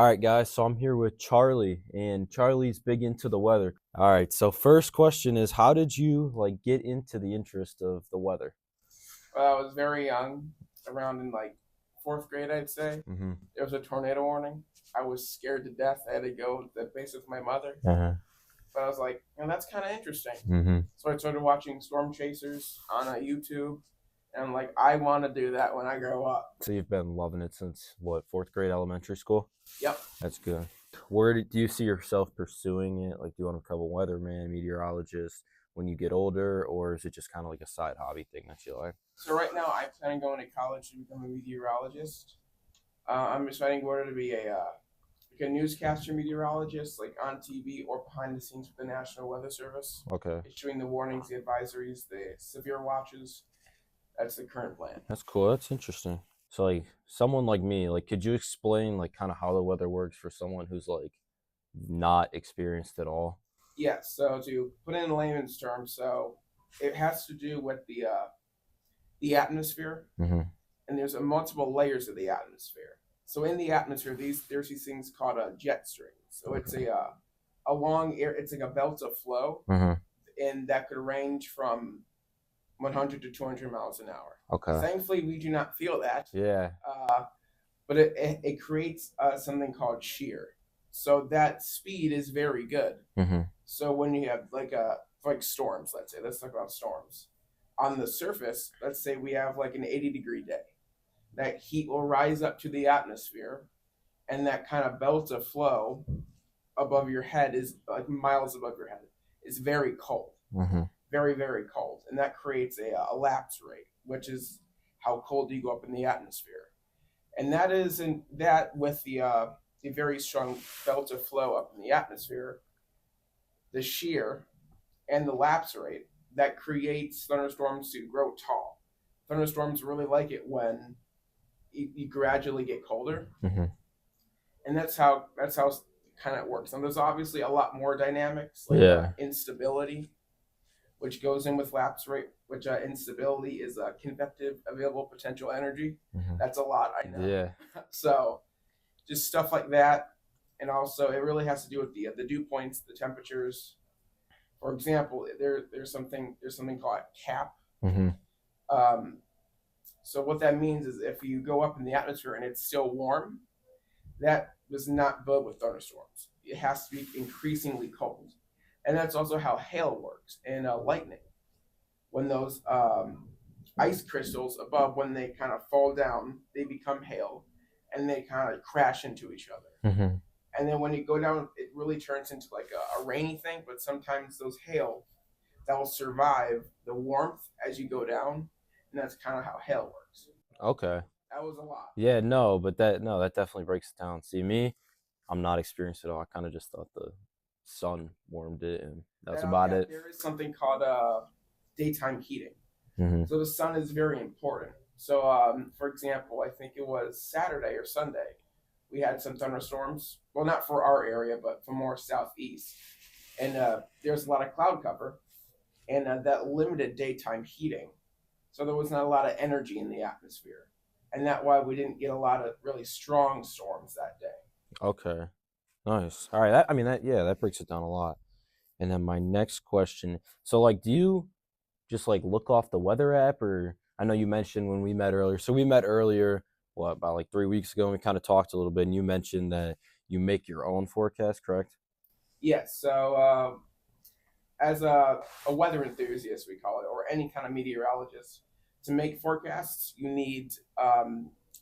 All right, guys, so I'm here with Charlie, and Charlie's big into the weather. All right, so first question is, how did you get into the interest of the weather? Well, I was very young, around in like fourth grade, I'd say. Mm-hmm. There was a tornado warning. I was scared to death. I had to go to the base with my mother. Uh-huh. But I was like, that's kind of interesting. Mm-hmm. So I started watching storm chasers on YouTube. And I'm like, I want to do that when I grow up. So you've been loving it since what, fourth grade elementary school? Yep. That's good. Do you see yourself pursuing it? Like, do you want to become a weatherman, meteorologist when you get older, or is it just kind of like a side hobby thing that you like? So right now, I plan on going to college to become a meteorologist. I'm deciding whether to be like a newscaster meteorologist, like on TV or behind the scenes with the National Weather Service, Okay. issuing the warnings, the advisories, the severe watches. That's the current plan. That's cool. That's interesting. So someone like me, could you explain kind of how the weather works for someone who's not experienced at all? Yes. So to put it in layman's terms, so it has to do with the atmosphere, Mm-hmm. and there's multiple layers of the atmosphere. So in the atmosphere, there's these things called jet streams. So it's Okay. a long air. It's like a belt of flow, Mm-hmm. and that could range from 100 to 200 miles an hour. Okay. Thankfully, we do not feel that, Yeah. but it creates something called shear. So that speed is very good. Mm-hmm. So when you have like storms, let's talk about storms. On the surface, let's say we have like an 80-degree day. That heat will rise up to the atmosphere, and that kind of belt of flow above your head is like miles above your head. Is very cold, Mm-hmm. very very cold, and that creates a lapse rate, which is how cold you go up in the atmosphere. And that is in that with the very strong belt of flow up in the atmosphere, the shear and the lapse rate that creates thunderstorms to grow tall. Thunderstorms really like it when you gradually get colder, Mm-hmm. and that's how it kind of works. And there's obviously a lot more dynamics like Yeah. instability, which goes in with lapse rate. Which instability is convective available potential energy. Mm-hmm. That's a lot, I know. Yeah. So just stuff like that, and also it really has to do with the dew points, the temperatures. For example, there's something called cap. Mm-hmm. Um, so what that means is if you go up in the atmosphere and it's still warm, that does not bode with thunderstorms. It has to be increasingly cold, and that's also how hail works and lightning. When those ice crystals above, when they kind of fall down, they become hail, and they kind of crash into each other. Mm-hmm. And then when you go down, it really turns into like a rainy thing. But sometimes those hail that will survive the warmth as you go down, and that's kind of how hail works. Okay. That was a lot. Yeah, no, but that definitely breaks it down. See, me, I'm not experienced at all. I kind of just thought the sun warmed it, and that's And about yeah, it. there is something called daytime heating. Mm-hmm. So the sun is very important. So, for example, I think it was Saturday or Sunday, we had some thunderstorms. Well, not for our area, but for more southeast. And there's a lot of cloud cover, and that limited daytime heating. So there was not a lot of energy in the atmosphere, and that's why we didn't get a lot of really strong storms that day. Okay. Nice. All right. I mean, that breaks it down a lot. And then my next question. So, do you just look off the weather app, or I know you mentioned when we met earlier. So we met earlier, what, about 3 weeks ago, and we kind of talked a little bit, and you mentioned that you make your own forecast, correct? Yes. So as a weather enthusiast, we call it, or any kind of meteorologist, to make forecasts, you need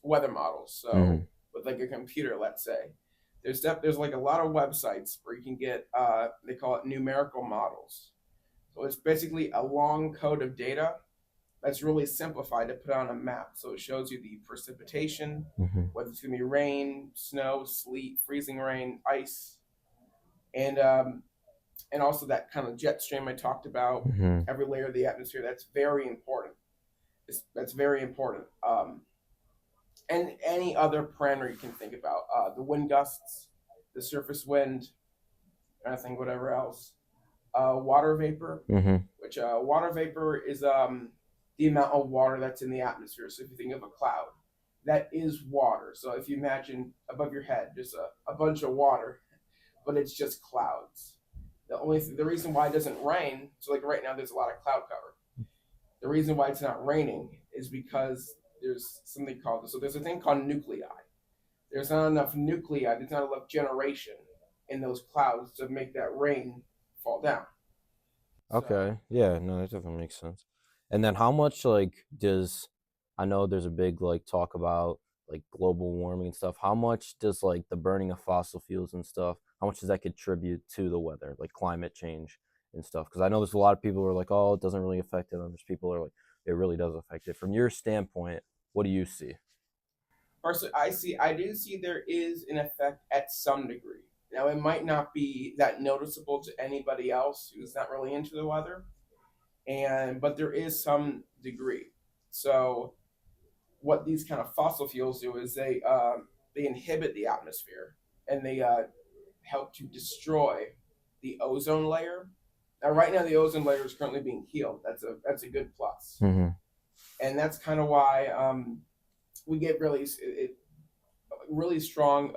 weather models. Mm-hmm. So with like a computer, let's say, there's like a lot of websites where you can get they call it numerical models. So it's basically a long code of data that's really simplified to put on a map. So it shows you the precipitation, Mm-hmm. whether it's going to be rain, snow, sleet, freezing rain, ice, and also that kind of jet stream I talked about. Mm-hmm. Every layer of the atmosphere. That's very important. That's very important. And any other parameter you can think about, the wind gusts, the surface wind, and I think whatever else. Water vapor, Mm-hmm. which water vapor is the amount of water that's in the atmosphere. So if you think of a cloud, that is water. So if you imagine above your head just a bunch of water, but it's just clouds. The reason why it doesn't rain, so like right now there's a lot of cloud cover. The reason why it's not raining is because there's something called, so there's a thing called nuclei. There's not enough nuclei, there's not enough generation in those clouds to make that rain fall down. So Okay. Yeah, no, that definitely makes sense. And then how much like does I know there's a big like talk about like global warming and stuff. How much does like the burning of fossil fuels and stuff, how much does that contribute to the weather, like climate change and stuff? Because I know there's a lot of people who are like, oh, it doesn't really affect it. And there's people who are like, it really does affect it. From your standpoint, what do you see? personally, I do see there is an effect at some degree. Now it might not be that noticeable to anybody else who's not really into the weather, and but there is some degree. So what these kind of fossil fuels do is they inhibit the atmosphere and they help to destroy the ozone layer. Now, right now, the ozone layer is currently being healed. That's a good plus, Mm-hmm. and that's kind of why we get really strong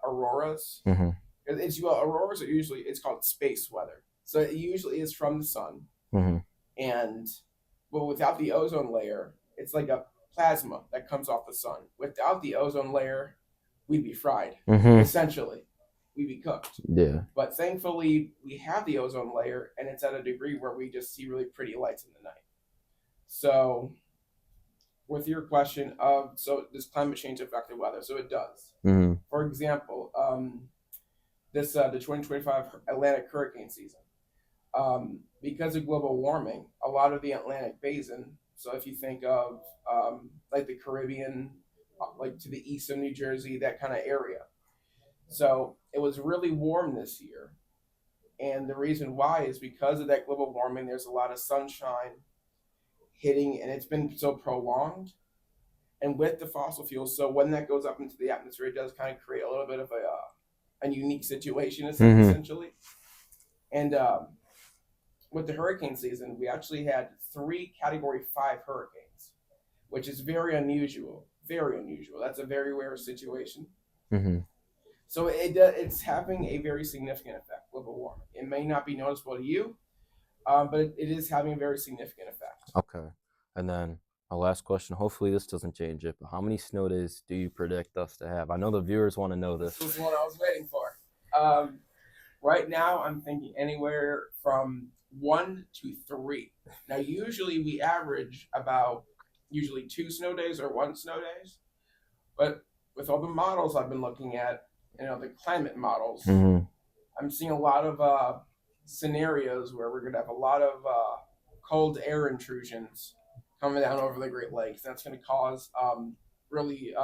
auroras. Mm-hmm. Auroras are usually it's called space weather, so it usually is from the sun, Mm-hmm. and but without the ozone layer, it's like a plasma that comes off the sun. Without the ozone layer, we'd be fried. Mm-hmm. Essentially, we'd be cooked. Yeah. But thankfully, we have the ozone layer, and it's at a degree where we just see really pretty lights in the night. So, with your question of so does climate change affect the weather? So it does. Mm-hmm. For example, this the 2025 Atlantic hurricane season. Because of global warming, a lot of the Atlantic basin. So if you think of like the Caribbean, like to the east of New Jersey, that kind of area. So it was really warm this year, and the reason why is because of that global warming. There's a lot of sunshine hitting, and it's been so prolonged. And with the fossil fuels, so when that goes up into the atmosphere, it does kind of create a little bit of a unique situation, Mm-hmm. essentially. And with the hurricane season, we actually had three Category 5 hurricanes, which is very unusual. Very unusual. That's a very rare situation. Mm-hmm. So it's having a very significant effect, global warming. It may not be noticeable to you, but it is having a very significant effect. Okay. And then my last question, hopefully this doesn't change it, but how many snow days do you predict us to have? I know the viewers want to know This this. was what I was waiting for. Right now, I'm thinking anywhere from 1 to 3. Now, usually we average about usually 2 snow days or 1 snow days, but with all the models I've been looking at, the climate models, Mm-hmm. I'm seeing a lot of scenarios where we're going to have a lot of cold air intrusions coming down over the Great Lakes. That's going to cause really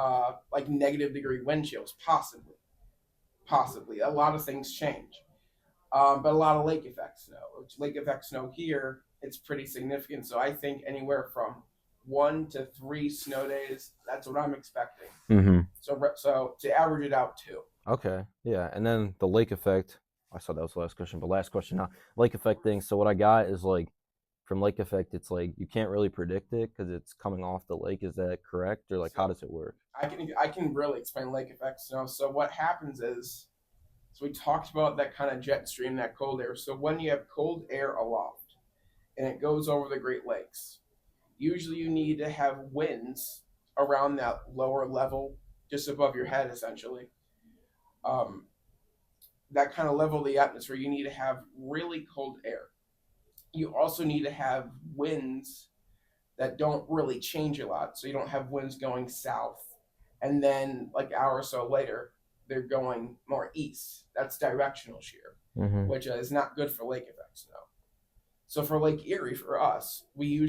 like negative-degree wind chills, possibly. Possibly. A lot of things change. But a lot of lake effect snow. Lake effect snow here, it's pretty significant. So I think anywhere from 1 to 3 snow days. That's what I'm expecting. Mm-hmm. So to average it out too. Okay. Yeah. And then the lake effect. I saw that was the last question, but last question now. Lake effect thing. So what I got is like from lake effect, it's like you can't really predict it because it's coming off the lake. Is that correct? Or like how So does it work? I can really explain lake effect snow. So what happens is, so we talked about that kind of jet stream, that cold air. So when you have cold air aloft and it goes over the Great Lakes, usually you need to have winds around that lower level, just above your head, essentially. Um, that kind of level of the atmosphere, you need to have really cold air. You also need to have winds that don't really change a lot. So you don't have winds going south and then like an hour or so later, they're going more east. That's directional shear, Mm-hmm. which is not good for lake effect snow. So for Lake Erie, for us, we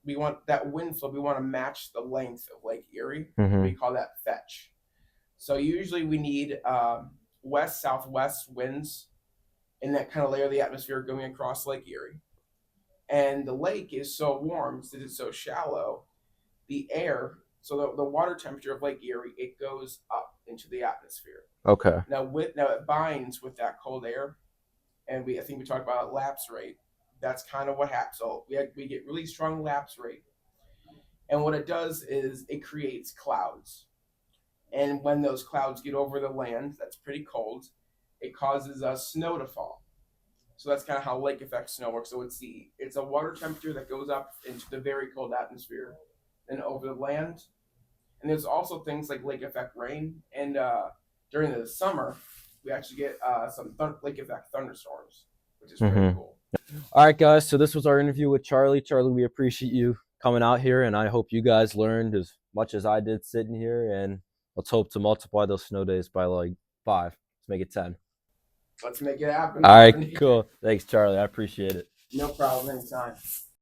want that wind flow. We want to match the length of Lake Erie. Mm-hmm. We call that fetch. So usually we need west southwest winds in that kind of layer of the atmosphere going across Lake Erie. And the lake is so warm that it's so shallow. The air, so the water temperature of Lake Erie, it goes up into the atmosphere. Okay. Now it binds with that cold air, and I think we talked about lapse rate. That's kind of what happens. So we get really strong lapse rate, And what it does is it creates clouds. And when those clouds get over the land that's pretty cold, it causes snow to fall. So that's kind of how lake effect snow works. So it's a water temperature that goes up into the very cold atmosphere and over the land. And there's also things like lake effect rain. And during the summer, we actually get some lake effect thunderstorms, which is pretty Mm-hmm. cool. All right, guys. So this was our interview with Charlie. Charlie, we appreciate you coming out here, and I hope you guys learned as much as I did sitting here. And let's hope to multiply those snow days by like 5. Let's make it 10. Let's make it happen. All right, cool. Thanks, Charlie. I appreciate it. No problem. Anytime.